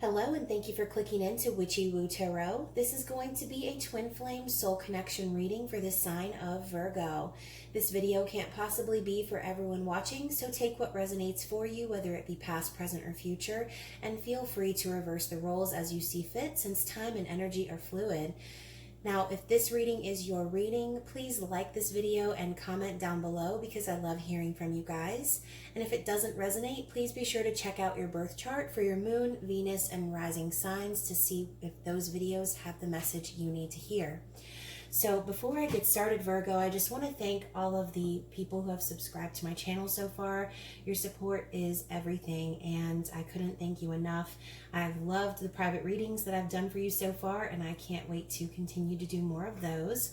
Hello, and thank you for clicking into Witchy-Woo Tarot. This is going to be a twin flame soul connection reading for the sign of Virgo. This video can't possibly be for everyone watching, so take what resonates for you, whether it be past, present, or future, and feel free to reverse the roles as you see fit, since time and energy are fluid. Now, if this reading is your reading, please like this video and comment down below because I love hearing from you guys. And if it doesn't resonate, please be sure to check out your birth chart for your moon, Venus, and rising signs to see if those videos have the message you need to hear. So before I get started, Virgo, I just want to thank all of the people who have subscribed to my channel so far. Your support is everything, and I couldn't thank you enough. I've loved the private readings that I've done for you so far, and I can't wait to continue to do more of those.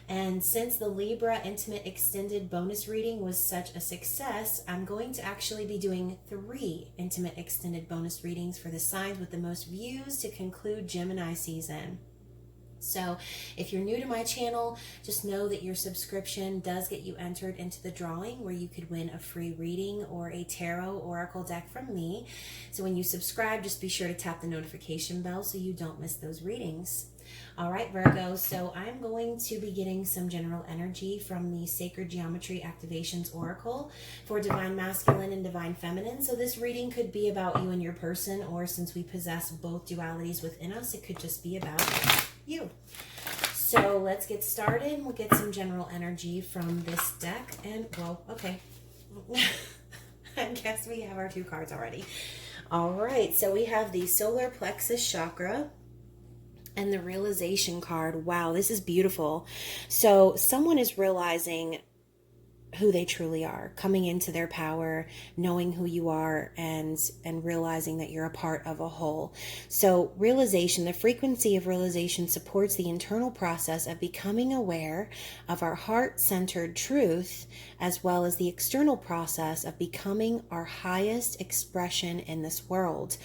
And since the Libra Intimate Extended bonus reading was such a success, I'm going to actually be doing 3 Intimate Extended bonus readings for the signs with the most views to conclude Gemini season. So if you're new to my channel, just know that your subscription does get you entered into the drawing where you could win a free reading or a tarot oracle deck from me. So when you subscribe, just be sure to tap the notification bell so you don't miss those readings. All right, Virgo, so I'm going to be getting some general energy from the Sacred Geometry Activations Oracle for Divine Masculine and Divine Feminine. So this reading could be about you and your person, or since we possess both dualities within us, it could just be about you. So let's get started. We'll get some general energy from this deck. And, well, okay. I guess we have our 2 cards already. All right, so we have the solar plexus chakra and the realization card. Wow, this is beautiful. So someone is realizing who they truly are, coming into their power, knowing who you are, and realizing that you're a part of a whole. So realization, the frequency of realization supports the internal process of becoming aware of our heart-centered truth, as well as the external process of becoming our highest expression in this world.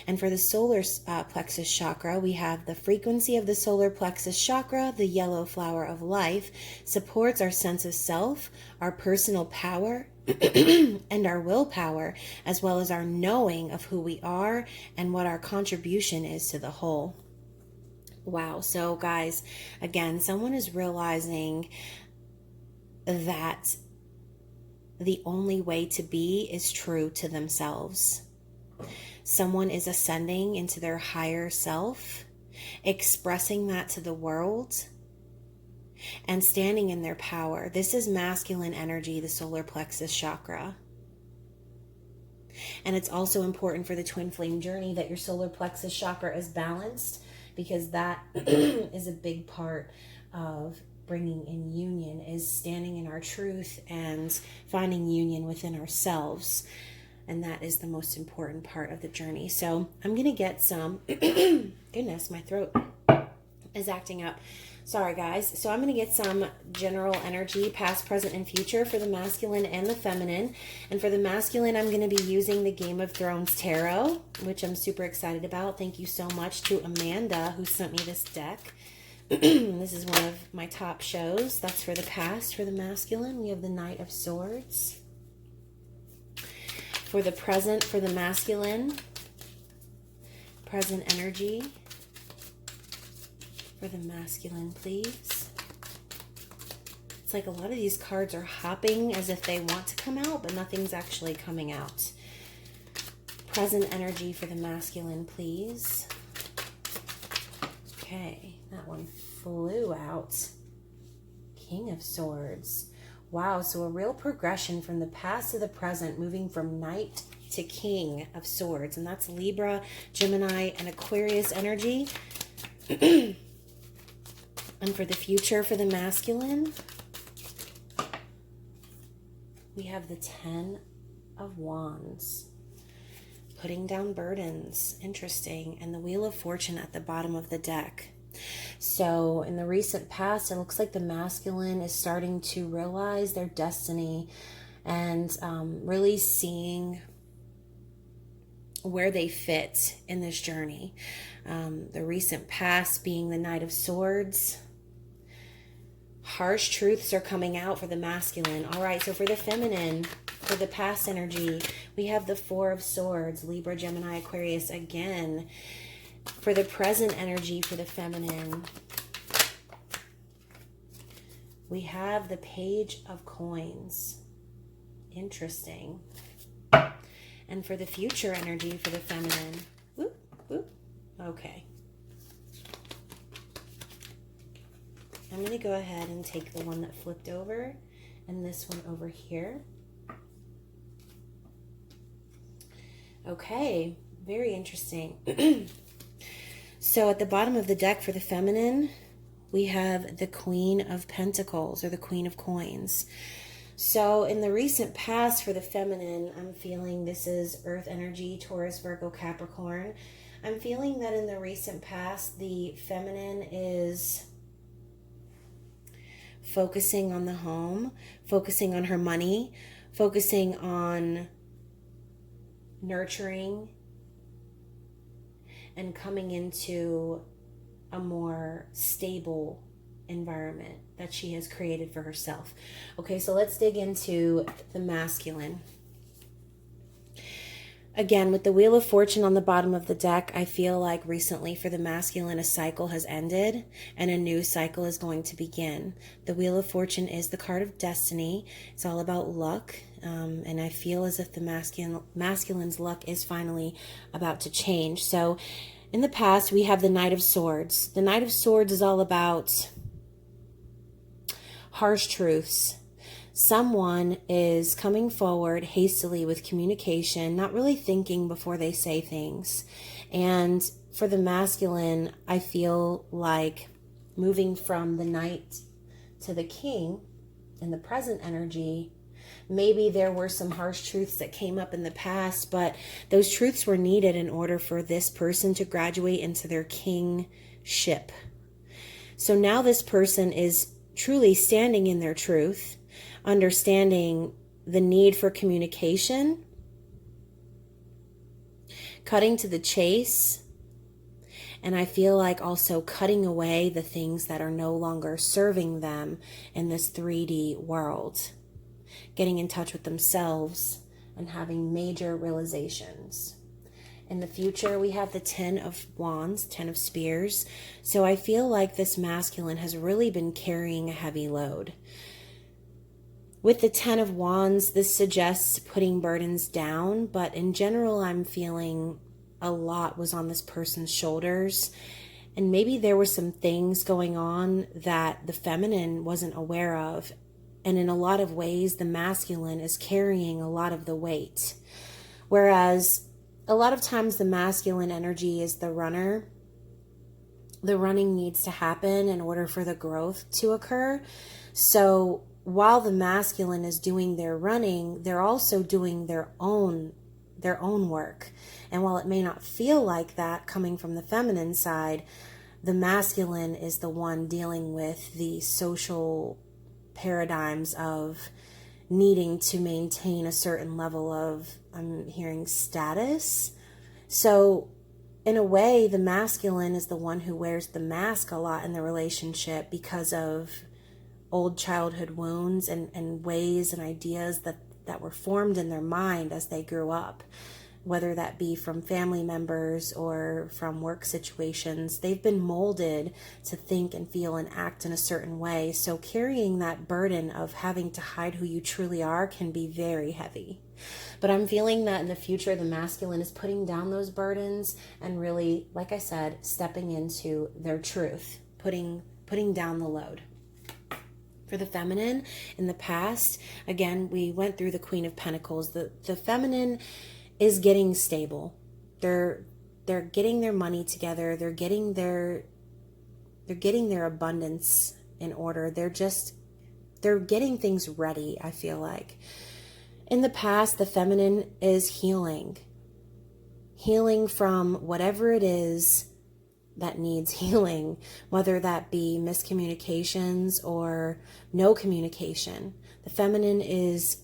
And for the solar plexus chakra, we have the frequency of the solar plexus chakra, the yellow flower of life, supports our sense of self, our personal power, and our willpower, as well as our knowing of who we are and what our contribution is to the whole. Wow. So guys, again, someone is realizing that the only way to be is true to themselves. Someone is ascending into their higher self, expressing that to the world, and standing in their power. This is masculine energy, the solar plexus chakra. And it's also important for the twin flame journey that your solar plexus chakra is balanced, because that is a big part of bringing in union, is standing in our truth and finding union within ourselves. And that is the most important part of the journey. So I'm going to get some, goodness, my throat is acting up. Sorry, guys. So I'm going to get some general energy, past, present, and future for the masculine and the feminine. And for the masculine, I'm going to be using the Game of Thrones Tarot, which I'm super excited about. Thank you so much to Amanda, who sent me this deck. This is one of my top shows. That's for the past. For the masculine, we have the Knight of Swords. For the present, for the masculine, present energy. For the masculine, please. It's like a lot of these cards are hopping as if they want to come out, but nothing's actually coming out. Present energy for the masculine, please. Okay, that one flew out. King of Swords. Wow, so a real progression from the past to the present, moving from Knight to King of Swords. And that's Libra, Gemini, and Aquarius energy. And for the future, for the masculine, we have the 10 of Wands. Putting down burdens. Interesting. And the Wheel of Fortune at the bottom of the deck. So in the recent past, it looks like the masculine is starting to realize their destiny and really seeing where they fit in this journey. The recent past being the Knight of Swords. Harsh truths are coming out for the masculine. All right, so for the feminine, For the past energy, we have the Four of Swords, Libra, Gemini, Aquarius again. For the present energy for the feminine, we have the Page of Coins. Interesting. And for the future energy for the feminine, whoop, whoop. Okay. I'm going to go ahead and take the one that flipped over and this one over here. Okay, very interesting. So at the bottom of the deck for the feminine, we have the Queen of Pentacles, or the Queen of Coins. So in the recent past for the feminine, I'm feeling this is Earth energy, Taurus, Virgo, Capricorn. I'm feeling that in the recent past, the feminine is focusing on the home, focusing on her money, focusing on nurturing and coming into a more stable environment that she has created for herself. Okay, so let's dig into the masculine. Again, with the Wheel of Fortune on the bottom of the deck, I feel like recently for the masculine, a cycle has ended and a new cycle is going to begin. The Wheel of Fortune is the card of destiny. It's all about luck. And I feel as if the masculine's luck is finally about to change. So in the past, we have the Knight of Swords. The Knight of Swords is all about harsh truths. Someone is coming forward hastily with communication, not really thinking before they say things. And for the masculine, I feel like moving from the Knight to the King in the present energy, maybe there were some harsh truths that came up in the past, but those truths were needed in order for this person to graduate into their kingship. So now this person is truly standing in their truth, understanding the need for communication, cutting to the chase, and I feel like also cutting away the things that are no longer serving them in this 3D world, getting in touch with themselves and having major realizations. In the future, we have the 10 of Wands, 10 of Spears. So I feel like this masculine has really been carrying a heavy load. With the 10 of Wands, this suggests putting burdens down, but in general, I'm feeling a lot was on this person's shoulders. And maybe there were some things going on that the feminine wasn't aware of. And in a lot of ways, the masculine is carrying a lot of the weight. Whereas a lot of times the masculine energy is the runner. The running needs to happen in order for the growth to occur. So while the masculine is doing their running, they're also doing their own work. And while it may not feel like that coming from the feminine side, the masculine is the one dealing with the social paradigms of needing to maintain a certain level of, I'm hearing, status. So in a way, the masculine is the one who wears the mask a lot in the relationship because of old childhood wounds and ways and ideas that were formed in their mind as they grew up, whether that be from family members or from work situations. They've been molded to think and feel and act in a certain way. So carrying that burden of having to hide who you truly are can be very heavy. But I'm feeling that in the future, the masculine is putting down those burdens and really, like I said, stepping into their truth, putting down the load. For the feminine, in the past, again, we went through the Queen of Pentacles. The feminine is getting stable. They're getting their money together. They're getting their abundance in order. They're getting things ready, I feel like. In the past, the feminine is healing from whatever it is that needs healing, whether that be miscommunications or no communication. The feminine is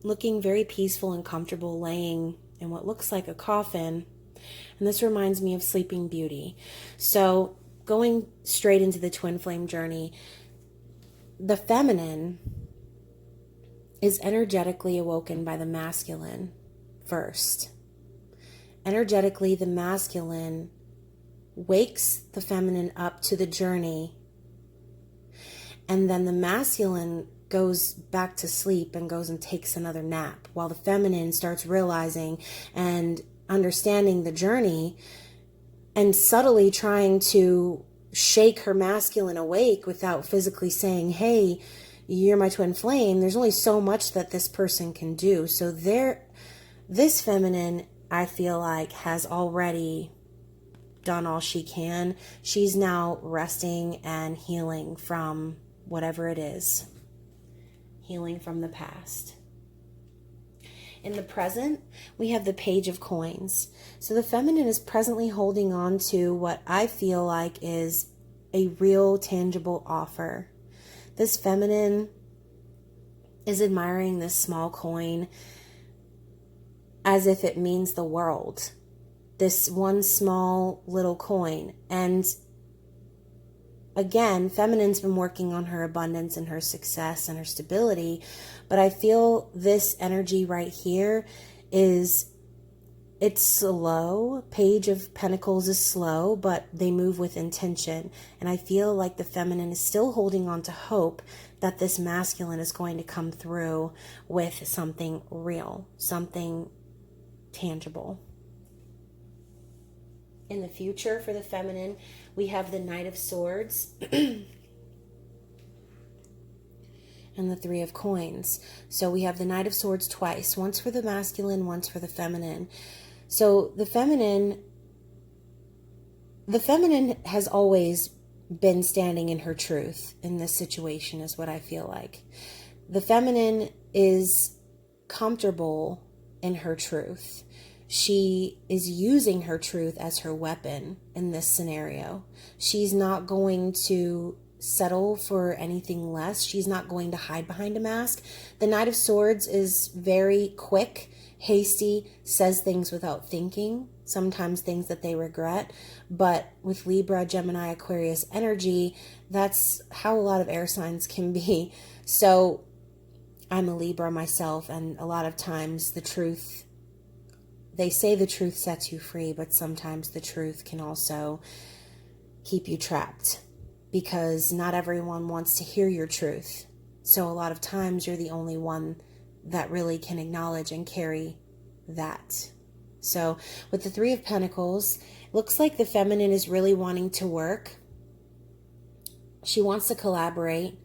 looking very peaceful and comfortable laying in what looks like a coffin. And this reminds me of Sleeping Beauty. So going straight into the twin flame journey, the feminine is energetically awoken by the masculine first. Energetically, the masculine wakes the feminine up to the journey, and then the masculine goes back to sleep and goes and takes another nap, while the feminine starts realizing and understanding the journey and subtly trying to shake her masculine awake without physically saying, hey, you're my twin flame. There's only so much that this person can do. So this feminine, I feel like, has already done all she can. She's now resting and healing from whatever it is. Healing from the past. In the present, we have the Page of Coins. So the feminine is presently holding on to what I feel like is a real tangible offer. This feminine is admiring this small coin as if it means the world. This one small little coin. And again, feminine's been working on her abundance and her success and her stability, but I feel this energy right here it's slow. Page of Pentacles is slow, but they move with intention. And I feel like the feminine is still holding on to hope that this masculine is going to come through with something real, something tangible. In the future for the feminine, we have the Knight of Swords and the Three of Coins. So we have the Knight of Swords twice, once for the masculine, once for the feminine. So the feminine has always been standing in her truth in this situation, is what I feel like. The feminine is comfortable in her truth. She is using her truth as her weapon in this scenario. She's not going to settle for anything less. She's not going to hide behind a mask. The Knight of Swords is very quick, hasty, says things without thinking, sometimes things that they regret. But with Libra, Gemini, Aquarius energy, that's how a lot of air signs can be. So I'm a Libra myself, and a lot of times the truth, they say the truth sets you free, but sometimes the truth can also keep you trapped because not everyone wants to hear your truth. So a lot of times you're the only one that really can acknowledge and carry that. So with the Three of Pentacles, looks like the feminine is really wanting to work. She wants to collaborate.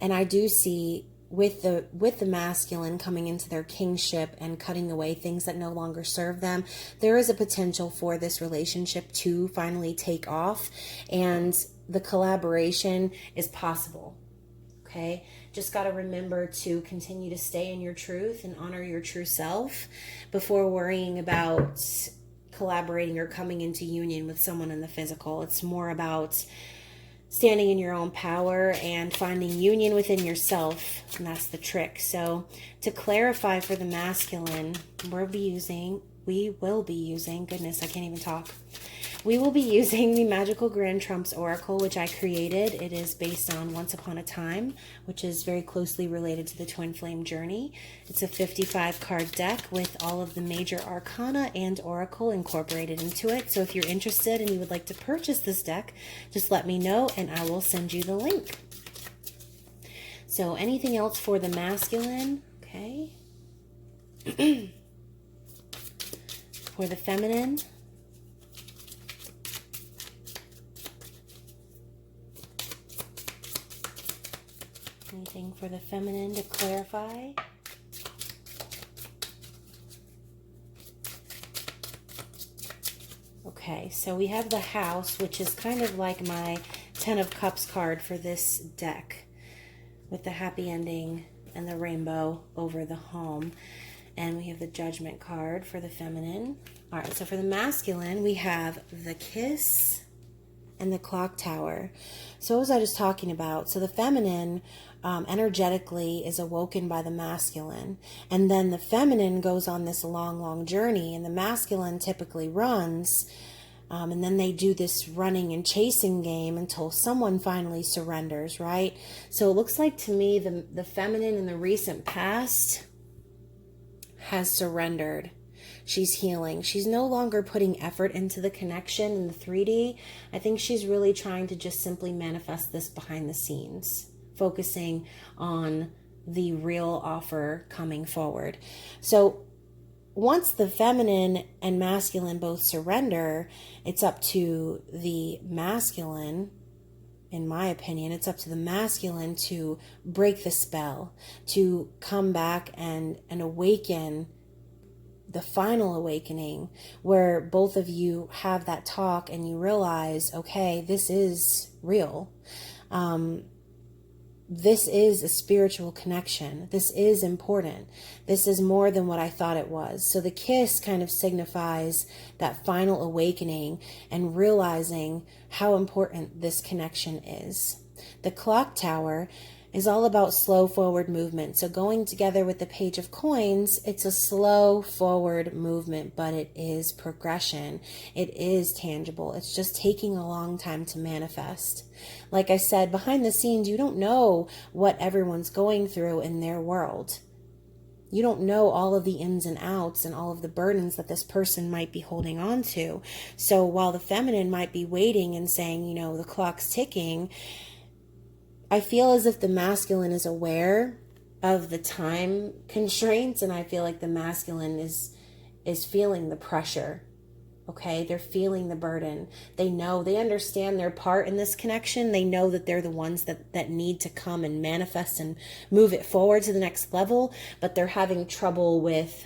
And I do see with the masculine coming into their kingship and cutting away things that no longer serve them, there is a potential for this relationship to finally take off, and the collaboration is possible. Okay, just got to remember to continue to stay in your truth and honor your true self before worrying about collaborating or coming into union with someone in the physical. It's more about standing in your own power and finding union within yourself, and that's the trick. So to clarify for the masculine, we will be using, goodness, I can't even talk. We will be using the Magical Grand Trumps Oracle, which I created. It is based on Once Upon a Time, which is very closely related to the Twin Flame journey. It's a 55 card deck with all of the major arcana and oracle incorporated into it. So if you're interested and you would like to purchase this deck, just let me know and I will send you the link. So anything else for the masculine? Okay. For the feminine, anything for the feminine to clarify? Okay, so we have the House, which is kind of like my 10 of Cups card for this deck, with the happy ending and the rainbow over the home. And we have the Judgment card for the feminine. All right, so for the masculine, we have the Kiss and the Clock Tower. So what was I just talking about? So the feminine energetically is awoken by the masculine. And then the feminine goes on this long, long journey. And the masculine typically runs And then they do this running and chasing game until someone finally surrenders, right? So it looks like to me the feminine in the recent past has surrendered. She's healing. She's no longer putting effort into the connection in the 3D. I think she's really trying to just simply manifest this behind the scenes, focusing on the real offer coming forward. So once the feminine and masculine both surrender, it's up to the masculine, in my opinion, it's up to the masculine to break the spell, to come back and awaken, the final awakening, where both of you have that talk and you realize, okay, this is real. This is a spiritual connection. This is important. This is more than what I thought it was. So the kiss kind of signifies that final awakening and realizing how important this connection is. The clock tower is all about slow forward movement. So going together with the page of coins, it's a slow forward movement, but it is progression. It is tangible. It's just taking a long time to manifest. Like I said, behind the scenes, you don't know what everyone's going through in their world. You don't know all of the ins and outs and all of the burdens that this person might be holding on to. So while the feminine might be waiting and saying, you know, the clock's ticking, I feel as if the masculine is aware of the time constraints, and I feel like the masculine is feeling the pressure. Okay, they're feeling the burden. They know, they understand their part in this connection. They know that they're the ones that need to come and manifest and move it forward to the next level, but they're having trouble with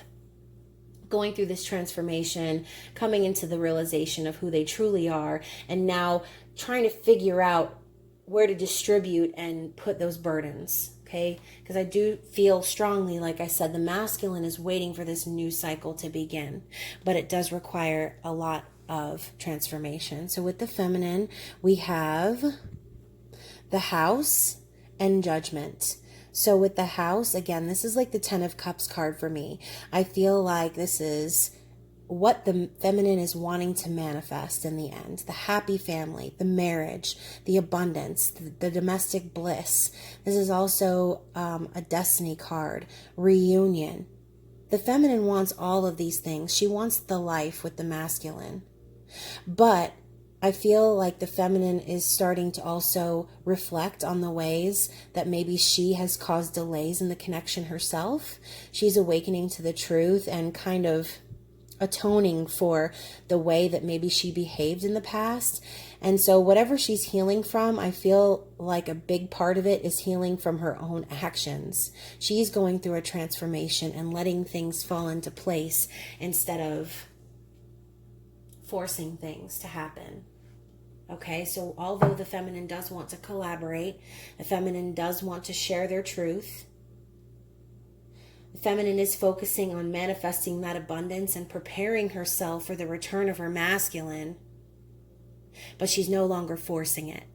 going through this transformation, coming into the realization of who they truly are, and now trying to figure out where to distribute and put those burdens, okay? Because I do feel strongly, like I said, the masculine is waiting for this new cycle to begin, but it does require a lot of transformation. So with the feminine, we have the House and Judgment. So with the House, again, this is like the 10 of Cups card for me. I feel like this is what the feminine is wanting to manifest in the end. The happy family, the marriage, the abundance, the domestic bliss. This is also a destiny card, reunion. The feminine wants all of these things. She wants the life with the masculine. But I feel like the feminine is starting to also reflect on the ways that maybe she has caused delays in the connection herself. She's awakening to the truth and kind of atoning for the way that maybe she behaved in the past. And so whatever she's healing from, I feel like a big part of it is healing from her own actions. She's going through a transformation and letting things fall into place instead of forcing things to happen. Okay, so although the feminine does want to collaborate, the feminine does want to share their truth, the feminine is focusing on manifesting that abundance and preparing herself for the return of her masculine, but she's no longer forcing it.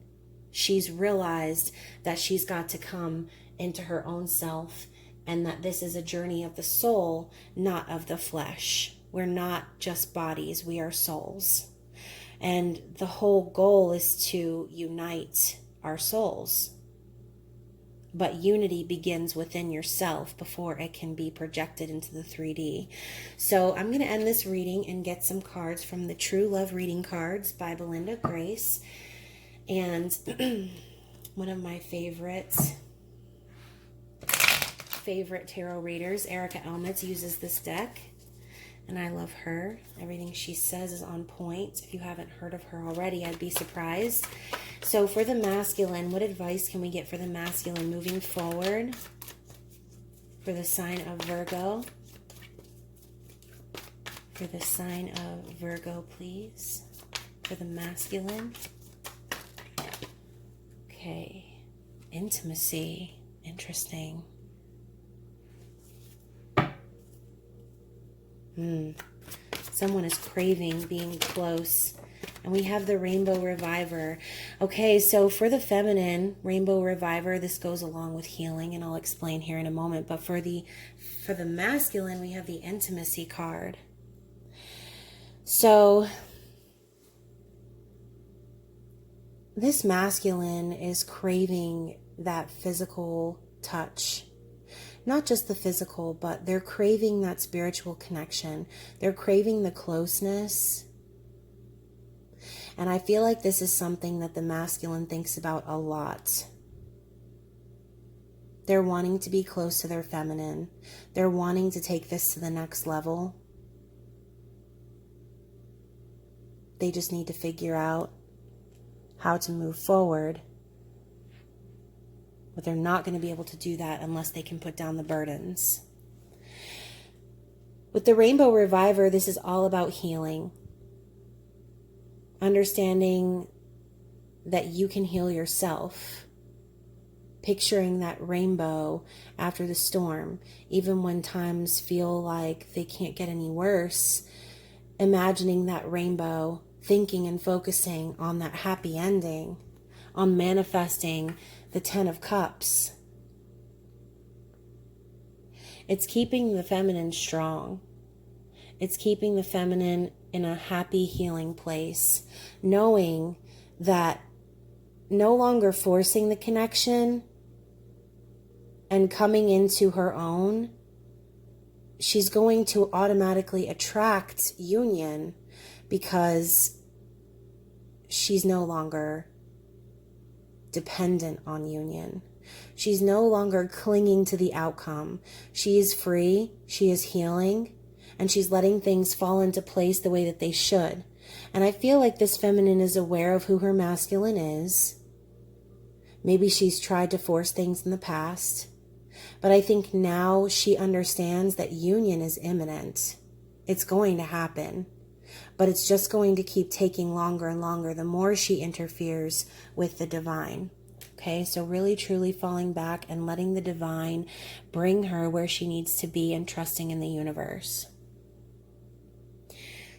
She's realized that she's got to come into her own self and that this is a journey of the soul, not of the flesh. We're not just bodies, we are souls. And the whole goal is to unite our souls. But unity begins within yourself before it can be projected into the 3D. So I'm going to end this reading and get some cards from the True Love Reading Cards by Belinda Grace. And one of my favorite tarot readers, Erica Elmitz, uses this deck. And I love her. Everything she says is on point. If you haven't heard of her already, I'd be surprised. So for the masculine, what advice can we get for the masculine moving forward? For the sign of Virgo. For the sign of Virgo, please. For the masculine. Okay. Intimacy. Interesting. Someone is craving being close. And we have the Rainbow Reviver. Okay, so for the feminine, Rainbow Reviver, this goes along with healing, and I'll explain here in a moment. But for the masculine, we have the Intimacy card. So This masculine is craving that physical touch. Not just the physical, but they're craving that spiritual connection. They're craving the closeness. And I feel like this is something that the masculine thinks about a lot. They're wanting to be close to their feminine. They're wanting to take this to the next level. They just need to figure out how to move forward. But they're not going to be able to do that unless they can put down the burdens. With the Rainbow Reviver, this is all about healing. Understanding that you can heal yourself. Picturing that rainbow after the storm, even when times feel like they can't get any worse. Imagining that rainbow, thinking and focusing on that happy ending, on manifesting the 10 of Cups. It's keeping the feminine strong. It's keeping the feminine in a happy, healing place, knowing that no longer forcing the connection and coming into her own, she's going to automatically attract union because she's no longer dependent on union. She's no longer clinging to the outcome. She is free, she is healing, and she's letting things fall into place the way that they should. And I feel like this feminine is aware of who her masculine is. Maybe she's tried to force things in the past, but I think now she understands that union is imminent. It's going to happen, but it's just going to keep taking longer and longer the more she interferes with the divine. Okay, so really truly falling back and letting the divine bring her where she needs to be and trusting in the universe.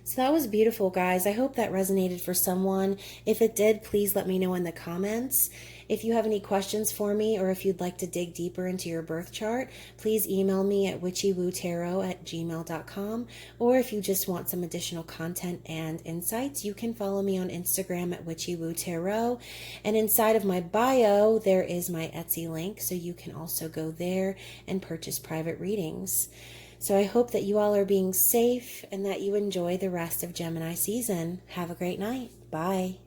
So that was beautiful, guys. I hope that resonated for someone. If it did, please let me know in the comments. If you have any questions for me, or if you'd like to dig deeper into your birth chart, please email me at witchywootaro@gmail.com. Or if you just want some additional content and insights, you can follow me on Instagram at witchywootaro. And inside of my bio, there is my Etsy link, so you can also go there and purchase private readings. So I hope that you all are being safe and that you enjoy the rest of Gemini season. Have a great night. Bye.